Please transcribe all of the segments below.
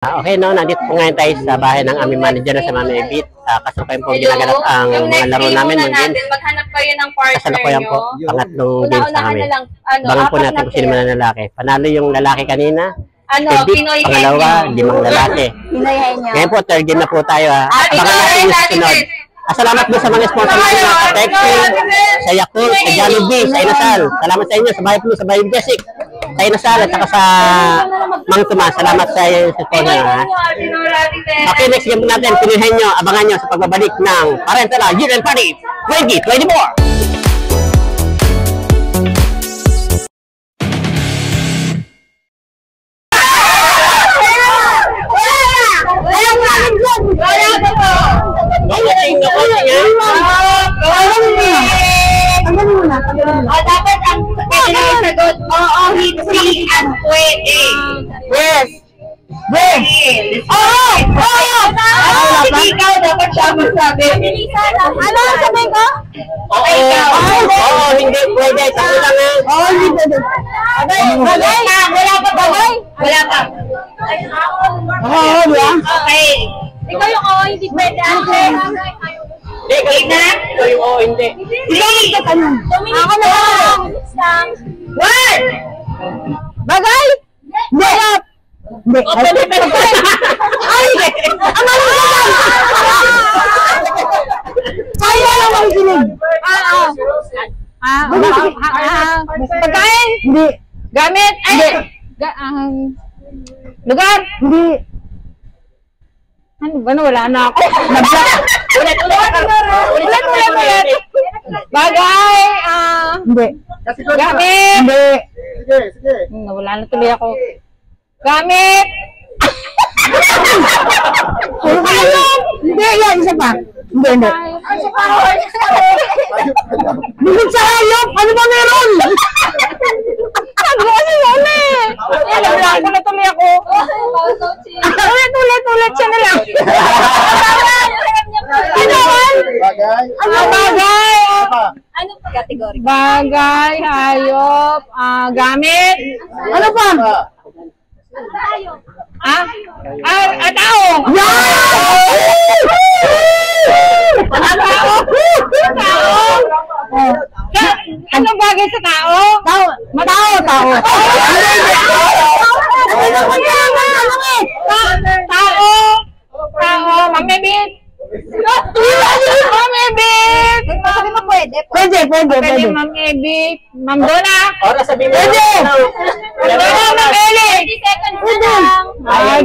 Okay, no, nandito po ngayon tayo sa bahay ng aming manager na si Ma'am Evit. Kasalukuyan po ginaganap ang mga laro namin ng games. Maghanap kayo ng partner Kasalukuyan po, pangatlong games na kami. Bangan po natin kung sino man ang lalaki. Panalo yung lalaki kanina. Pinoy pangalawa, 5 lalaki. Ngayon po, third game na po tayo. Abangan natin yung sunod. Salamat po sa mga sponsor natin sa Texting, sa Yakult, sa Jollibee, sa Inasal. Salamat sa inyo, sa Bahay Plus, sa Bahay Basic, sa Inasal, at saka sa Mang Tomas. Salamat sa iyo sa sponsor. Okay, next game natin, pinuhin nyo, abangan nyo sa pagbabalik ng Parentala Year End Party 2024! Dapat ang sagot, oo, hindi, at pwede. Yes! Yes! Oo! Hindi ikaw dapat siya magsabi. Ano ang sabihin ko? Okay, ikaw. Oo, hindi pwede. Sabi lang nga. Oo, hindi pwede. Bagay! Wala pa bagay? Wala pa. Oo, yeah. Okay. Ikaw yung oo, hindi pwede. Hindi, galit na. Ikaw yung oo, hindi. Ikaw magtatanong. Ako na lang. Word! Bagay? Hindi. Hindi. Ay! Ang ano ka lang? Kaya lang ang kinig. Pagkain? Hindi. Gamit? Hindi. Lugar? Hindi. Ano ba na? Wala na ako. Ulit. Bagay? Hindi. Gamit? Hindi. Sige. Wala na tuloy ako. Gamit? Hindi, yan. Isa pa. Hindi. Bukod sa hayop, ano ba meron? Ano kasi yun eh? Wala na tuloy ako. Ulit siya na lang. Bagay. Ano bagay? Ano pa kategory? Bagay, hayop, gamit. Ano pa? Tao. Anong bagay sa tao? Tao. Mamibit. Pwede. Ma'am Ebit. Ma'am Donna. Oras sabihin mo. Pwede. Ma'am Eli. 30 seconds na lang.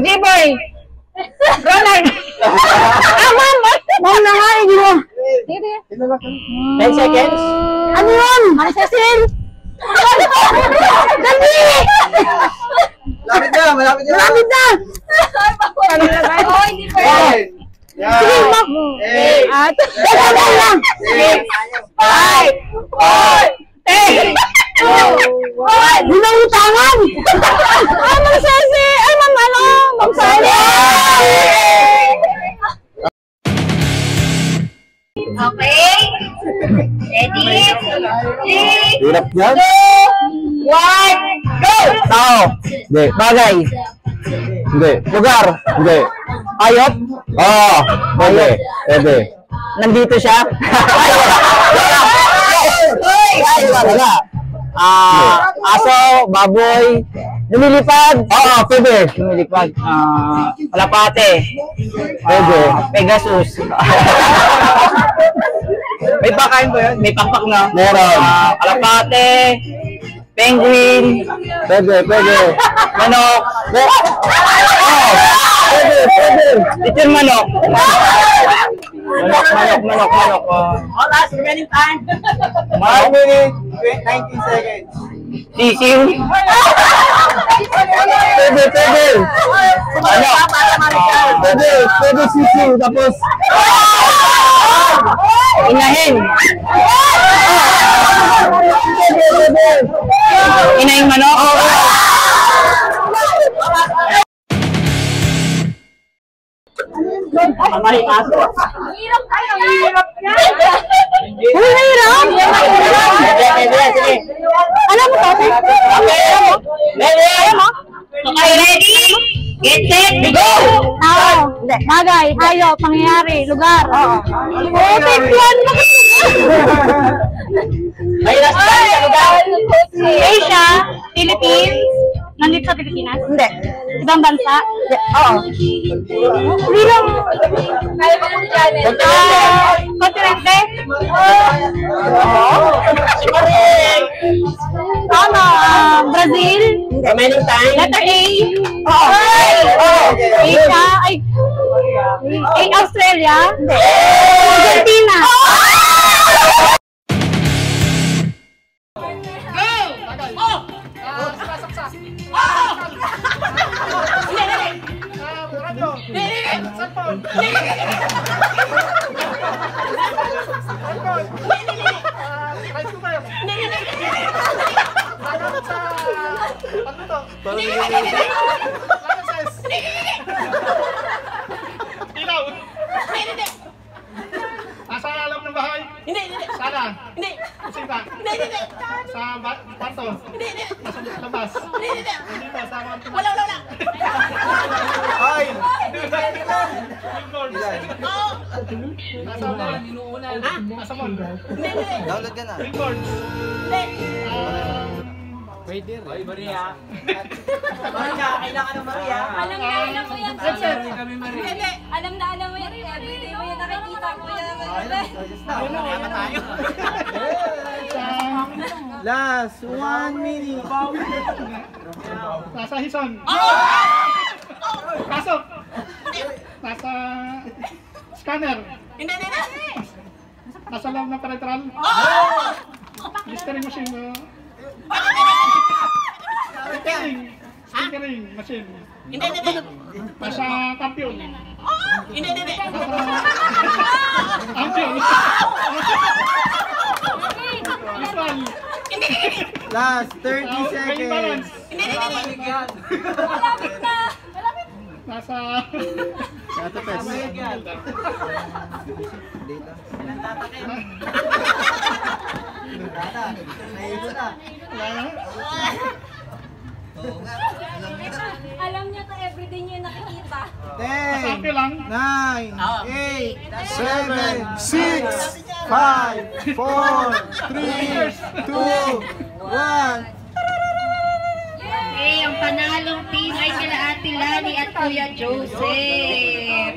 G-Boy. Ronald. Ma'am na nga. 10 seconds. Ano yun? Ma'am Cecil. Dali. Malapit na. Oo, hindi pwede. Sige, Ma'am. 5, 4, 3, 2, 1. Bilang utangan. Ma'am Cecil. Ay, Ma'am Sally. Okay. Ready? 3, Hirap yan. 2, 1, go! Tao. Hindi. Bagay. Hindi. Lugar. Hindi. Hayop. Oo. Pwede. Nandito siya. Wala. Aso, baboy. Lumilipad. Oo, pwede. Lumilipad. Kalapate. Pwede. Pegasus. May pakain ba yun? May pakpak na? Meron. Kalapate. Penguin. Pwede. Manok. Pwede. Lechon manok. Manok. All last remaining time. 1 minute, 19 seconds. Sisiw. Pwede. Ano? Pwede sisiw. Tapos inahin. Inahin manok. Pamahin aso. Hirap kayo. Hirap yan. Hirap? Sige. Alam mo to? Okay. Alam mo? Ready? Okay, ready? Get set, go! Tao. Bagay. Hayop. Pangyayari. Lugar. Oo. Oh, type 1. May last time sa lugar. Asia. Philippines. Nandito sa Pilipinas? Hindi. Ibang bansa? Hindi. Oo. Hindi lang. Kaya pa kung dyan eh. Kontinente? Si Marie. Ano? Brazil? Remaining time. Letter A? Oo. Asia? Ay. Australia? Hindi. Argentina? Nasa alam ng bahay? Hindi. Sana? Hindi. Kusina? Hindi. Sa kwarto? Hindi. Nasa labas? Hindi. Dito, sa mga pinag... Wala. Ay! Billboard. Oo. Nasa mall? Nasa mall? Hindi. Download ka na. Billboard? Hindi. Waiter. Ay, Maria. Maria, kailangan ng Maria. Alam na alam mo yan. Hindi. Alam na alam mo yan. Everyday mo yan nakikita ko yan. Kaya tayo. Last 1 minute. Nasa Hison. Pasok. Nasa scanner. Hindi. Nasa loob ng peripheral. Listening machine. Stickering machine. Hindi. Nasa kampiyon. Hindi. Kampiyon. Visual. Last 30 Weighing seconds. balance. Malapit na. Nasa... Ito pes. Alam niya to everyday niya yung nakikita. 10, Sample lang. 9, 8, 7, 6, 5, 4, 3, 2, 1. Okay, ang panalong team ay kila Ate Lani at Kuya Joseph.